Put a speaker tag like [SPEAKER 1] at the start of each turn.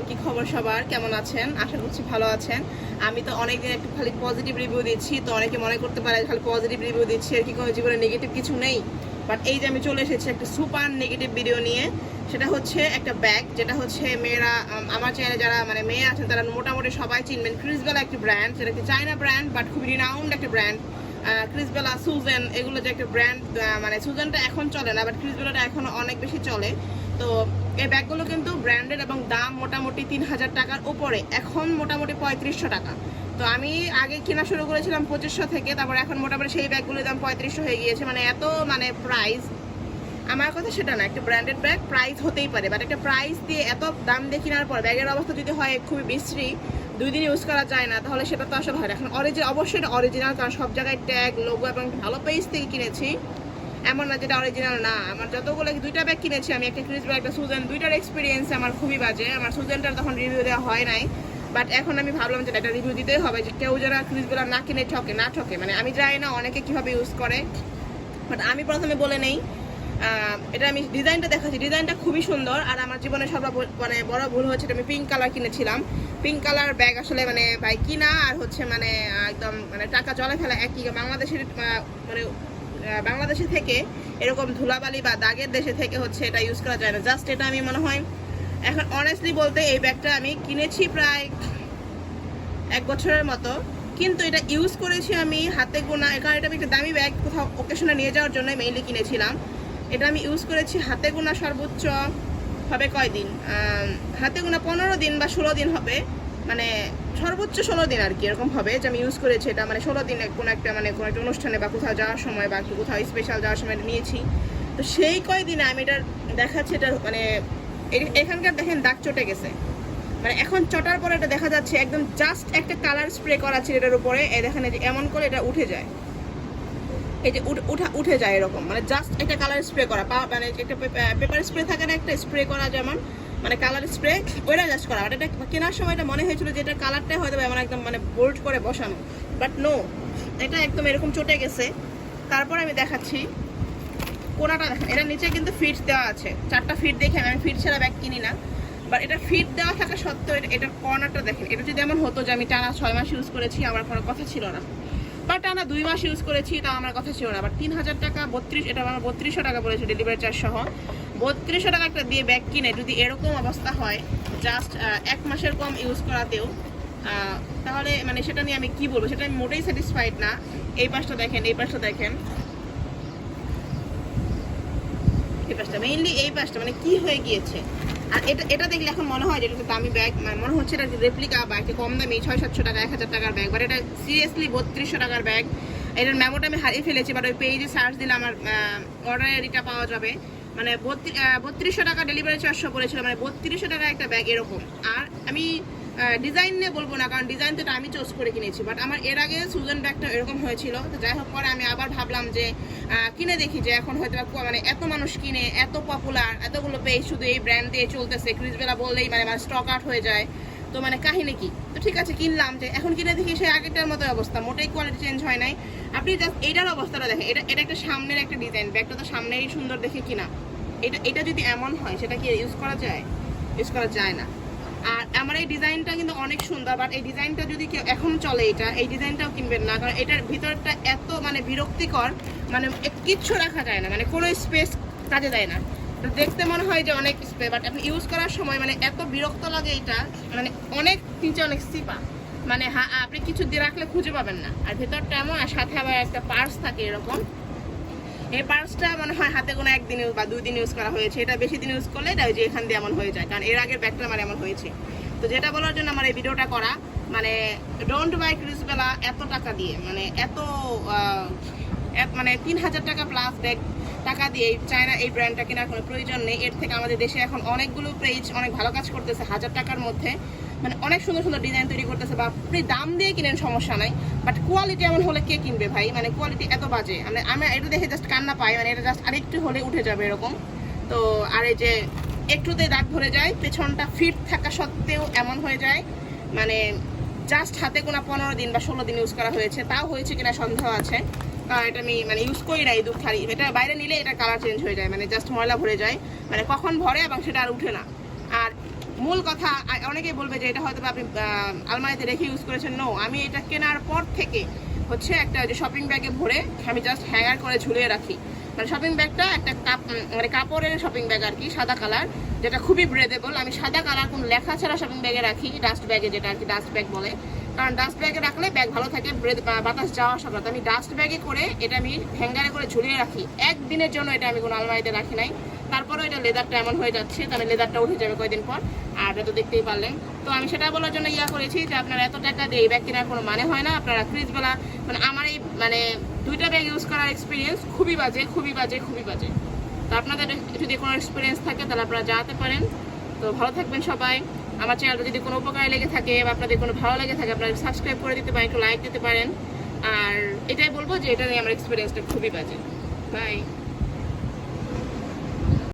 [SPEAKER 1] কি খবর সবার, কেমন আছেন? আশা করছি ভালো আছেন। আমি তো অনেকদিন একটু খালি পজিটিভ রিভিউ দিচ্ছি, তো অনেকে মনে করতে পারে খালি পজিটিভ রিভিউ দিচ্ছি আর কি, কোনো জীবনে নেগেটিভ কিছু নেই। বাট এই যে আমি চলে এসেছি একটা সুপার নেগেটিভ ভিডিও নিয়ে। সেটা হচ্ছে একটা ব্যাগ, যেটা হচ্ছে মেয়েরা, আমার চ্যানেলে যারা মানে মেয়ে আছেন তারা মোটামুটি সবাই চিনবেন। ক্রিসবেলা একটি ব্র্যান্ড, সেটা কি চায়না ব্র্যান্ড বাট খুবই রিনাউন্ড একটা ব্র্যান্ড। ক্রিসবেলা, সুজেন, এগুলো যে একটা ব্র্যান্ড, মানে সুজেনটা এখন চলে না বাট ক্রিসবেলাটা এখন অনেক বেশি চলে। তো এই ব্যাগগুলো কিন্তু ব্র্যান্ডেড এবং দাম মোটামুটি 3000 টাকার উপরে, এখন মোটামুটি 3500 টাকা। তো আমি আগে কেনা শুরু করেছিলাম 2500 থেকে, তারপর এখন মোটামুটি সেই ব্যাগগুলোর দাম 3500 হয়ে গিয়েছে। মানে এত মানে প্রাইস, আমার কথা সেটা না, একটা ব্র্যান্ডেড ব্যাগ প্রাইস হতেই পারে, বাট একটা প্রাইস দিয়ে এত দাম দিয়ে কেনার পর ব্যাগের অবস্থা যদি হয় খুবই বিশ্রী, 2 দিন ইউজ করা যায় না, তাহলে সেটা তো আসলে হয় না। এখন অবশ্যই এটা অরিজিনাল, কারণ সব জায়গায় ট্যাগ, লোগো এবং ভালো পেজ থেকে কিনেছি, এমন না যেটা অরিজিনাল না। আমার যতগুলো 2টা ব্যাগ কিনেছি আমি, একটা ক্রিসবেলা একটা সুজেন, 2টার এক্সপিরিয়েন্স আমার খুবই বাজে। আমার সুজেনটার তখন রিভিউ দেওয়া হয় নাই, বাট এখন আমি ভাবলাম যে একটা রিভিউ দিতেই হবে, যে কেউ যারা ক্রিসবেলা না কিনে ঠকে। মানে আমি জানি না অনেকে কীভাবে ইউজ করে, বাট আমি প্রথমে বলে নেই, এটা আমি ডিজাইনটা দেখাচ্ছি, ডিজাইনটা খুবই সুন্দর। আর আমার জীবনে মানে বড় ভুল হচ্ছে, আমি পিঙ্ক কালার কিনেছিলাম। পিঙ্ক কালার ব্যাগ আসলে মানে ভাই কিনা আর হচ্ছে মানে একদম মানে টাকা জলে ফেলা একই। বাংলাদেশের মানে বাংলাদেশে থেকে এরকম ধুলাবালি বা দাগের দেশে থেকে হচ্ছে এটা ইউজ করা যায় না। জাস্ট এটা আমি মনে হয় এখন অনেস্টলি বলতে, এই ব্যাগটা আমি কিনেছি প্রায় 1 বছরের মতো, কিন্তু এটা ইউজ করেছি আমি হাতে গোনা, কারণ এটা আমি একটা দামি ব্যাগ, কোথাও ওকেশনে নিয়ে যাওয়ার জন্য মেইনলি কিনেছিলাম। এটা আমি ইউজ করেছি হাতে গোনা সর্বোচ্চ হবে কয়দিন, হাতে গোনা 15 দিন বা 16 দিন হবে, মানে সর্বোচ্চ 16 দিন আর কি, এরকম হবে যে আমি ইউজ করেছি এটা। মানে 16 দিন কোনো একটা অনুষ্ঠানে বা কোথাও যাওয়ার সময় বা কোথাও স্পেশাল যাওয়ার সময় নিয়েছি। তো সেই কয়দিনে আমি এটা দেখাচ্ছি, এটা মানে এখানকার দেখেন দাগ চটে গেছে, মানে এখন চটার পরে এটা দেখা যাচ্ছে একদম জাস্ট একটা কালার স্প্রে করা ছিল এটার উপরে, এই দেখেন যে এমন করে এটা উঠে যায়, এই যে উঠে যায় এরকম, মানে জাস্ট একটা কালার স্প্রে করা, মানে একটা পেপার স্প্রে থাকে না একটা স্প্রে করা, যেমন মানে কালার স্প্রে ওইটা জাস্ট করা। এটা কেনার সময় এটা মনে হয়েছিল যে এটার কালারটাই হয়তো এমন একদম মানে বোল্ড করে বসানো, বাট নো, এটা একদম এরকম চটে গেছে। তারপর আমি দেখাচ্ছি কোনাটা দেখেন, এটার নিচে কিন্তু ফিট দেওয়া আছে, 4টা ফিট দেখে আমি ফিট ছাড়া ব্যাগ কিনি না, বাট এটা ফিট দেওয়া থাকা সত্ত্বেও এটার কর্নারটা দেখেন। এটা যদি এমন হতো যে আমি টানা 6 মাস ইউজ করেছি, আমার কোনো কথা ছিল না, বা টানা 2 মাস ইউজ করেছি, তাও আমার কথা ছিল না। বাট 3000 টাকা, 32, এটা আমার 3200 টাকা পড়েছে ডেলিভারি চার্জ সহ। 3200 টাকা একটা দিয়ে ব্যাগ কিনে যদি এরকম অবস্থা হয় জাস্ট 1 মাসের কম ইউজ করাতেও, তাহলে মানে সেটা নিয়ে আমি কি বলবো, সেটা আমি মোটেই স্যাটিসফাইড না। এই পাশটা দেখেন, এই পাশটা দেখেন, এই পাশটা মেইনলি, এই পাশটা মানে কি হয়ে গিয়েছে। আর এটা দেখলে এখন মনে হয় যে এটা দামি ব্যাগ, মানে মনে হচ্ছে এটা রেপ্লিকা বা একটা কম দামি 600-700 টাকা 1000 টাকার ব্যাগ, বাট এটা সিরিয়াসলি 3200 টাকার ব্যাগ। এটার মেমোটা আমি হারিয়ে ফেলেছি, বাট ওই পেজে সার্চ দিলে আমার অর্ডারের এটা পাওয়া যাবে। মানে 3200 টাকা ডেলিভারি চার্জ পড়েছিল, মানে 3200 টাকা একটা ব্যাগ এরকম। আর আমি ডিজাইন নিয়ে বলবো না, কারণ ডিজাইন তো আমি চুজ করে কিনেছি, বাট আমার এর আগে সুজেন ব্যাগটা এরকম হয়েছিল। তো যাই হোক, পরে আমি আবার ভাবলাম যে কিনে দেখি, যে এখন হয়তো মানে এত মানুষ কিনে, এত পপুলার, এতগুলো পেজ শুধু এই ব্র্যান্ড দিয়ে চলতেছে, ক্রিসবেলা বললেই মানে স্টক আউট হয়ে যায়, তো মানে কাহিনী কি। তো ঠিক আছে, কিনলাম, যে এখন কিনে দেখি সেই আগেরটার মতো অবস্থা, মোটেই কোয়ালিটি চেঞ্জ হয় নাই। আপনি জাস্ট এইটার অবস্থাটা দেখেন, এটা একটা সামনের একটা ডিজাইন, ব্যাগটা তো সামনেই সুন্দর দেখে কিনা, এটা যদি এমন হয় সেটা কি ইউজ করা যায়? ইউজ করা যায় না। আর আমার এই ডিজাইনটা কিন্তু অনেক সুন্দর, বাট এই ডিজাইনটা যদি কেউ এখন চলে, এই ডিজাইনটাও কিনবেন না, কারণ এটার ভিতরটা এত মানে বিরক্তিকর, মানে কিচ্ছু রাখা যায় না, মানে কোনো স্পেস কাজে দেয় না। তো দেখতে মনে হয় যে অনেক স্পেস, বাট আপনি ইউজ করার সময় মানে এত বিরক্ত লাগে এটা, মানে অনেক নিচে অনেক সিপা, মানে আপনি কিছু দিয়ে রাখলে খুঁজে পাবেন না। আর ভেতরটা এমন, আর সাথে আবার একটা পার্স থাকে এরকম। এই পার্সটা মনে হয় হাতে কোনো 1 দিন বা 2 দিন ইউজ করা হয়েছে, এটা বেশি দিন ইউজ করলে এটা ওই যে এখান দিয়ে এমন হয়ে যায়, কারণ এর আগের ব্যাগটা আমার এমন হয়েছে। তো যেটা বলার জন্য আমার এই ভিডিওটা করা, মানে ডোন্ট বাই ক্রিসবেলা এত টাকা দিয়ে, মানে এত মানে 3000 টাকা প্লাস ব্যাগ টাকা দিয়ে চায়না এই ব্র্যান্ডটা কেনার কোনো প্রয়োজন নেই। এর থেকে আমাদের দেশে এখন অনেকগুলো পেজ অনেক ভালো কাজ করতেছে 1000 টাকার মধ্যে, মানে অনেক সুন্দর সুন্দর ডিজাইন তৈরি করতেছে, বা আপনি দাম দিয়ে কিনেন সমস্যা নাই, বাট কোয়ালিটি এমন হলে কে কিনবে ভাই? মানে কোয়ালিটি এত বাজে, মানে আমি এটা দেখে জাস্ট কান্না পাই, মানে এটা জাস্ট আরেকটু হলে উঠে যাবে এরকম। তো আর এই যে একটুতে দাগ ধরে যায়, পেছনটা ফিট থাকা সত্ত্বেও এমন হয়ে যায়, মানে জাস্ট হাতে গোনা 15 দিন বা 16 দিন ইউজ করা হয়েছে, তাও হয়েছে কিনা সন্দেহ আছে। এটা আমি মানে ইউজ করি না এই দুধ থালি, এটা বাইরে নিলে এটা কালার চেঞ্জ হয়ে যায়, মানে জাস্ট ময়লা ভরে যায়, মানে কখন ভরে এবং সেটা আর উঠে না। আর মূল কথা অনেকেই বলবে যে এটা হয়তো আপনি আলমারিতে রেখে ইউজ করেছেন। নো, আমি এটা কেনার পর থেকে হচ্ছে একটা যে শপিং ব্যাগে ভরে আমি জাস্ট হ্যাঙ্গার করে ঝুলিয়ে রাখি। মানে শপিং ব্যাগটা একটা মানে কাপড়ের শপিং ব্যাগ আর কি, সাদা কালার, যেটা খুবই ব্রেদেবল। আমি সাদা কালার কোনো লেখা ছাড়া শপিং ব্যাগে রাখি, ডাস্ট ব্যাগে, যেটা আর কি ডাস্ট ব্যাগ বলে। কারণ ডাস্ট ব্যাগে রাখলে ব্যাগ ভালো থাকে, বাতাস যাওয়া আসা করে। আমি ডাস্ট ব্যাগে করে এটা আমি হ্যাঙ্গারে করে ঝুলিয়ে রাখি। একদিনের জন্য এটা আমি কোনো আলমারিতে রাখি নাই। তারপরেও এটা লেদারটা এমন হয়ে যাচ্ছে, তাহলে লেদারটা উঠে যাবে কয়েকদিন পর। আর এটা তো দেখতেই পারলেন। তো আমি সেটা বলার জন্য করেছি যে আপনারা এত টাকা দিয়ে এই ব্যাগ কেনার কোনো মানে হয় না। আপনারা ক্রিজবেলা মানে আমার এই মানে 2টা ব্যাগ ইউজ করার এক্সপিরিয়েন্স খুবই বাজে, খুবই বাজে, খুবই বাজে। তো আপনাদের যদি কোনো এক্সপিরিয়েন্স থাকে তাহলে আপনারা জানাতে পারেন। তো ভালো থাকবেন সবাই। আমার চ্যানেলটা যদি কোনো উপকারে লেগে থাকে বা আপনাদের কোনো ভালো লেগে থাকে, আপনারা সাবস্ক্রাইব করে দিতে পারেন, একটু লাইক দিতে পারেন। আর এটাই বলবো যে এটা নিয়ে আমার এক্সপিরিয়েন্সটা খুবই বাজে। বাই।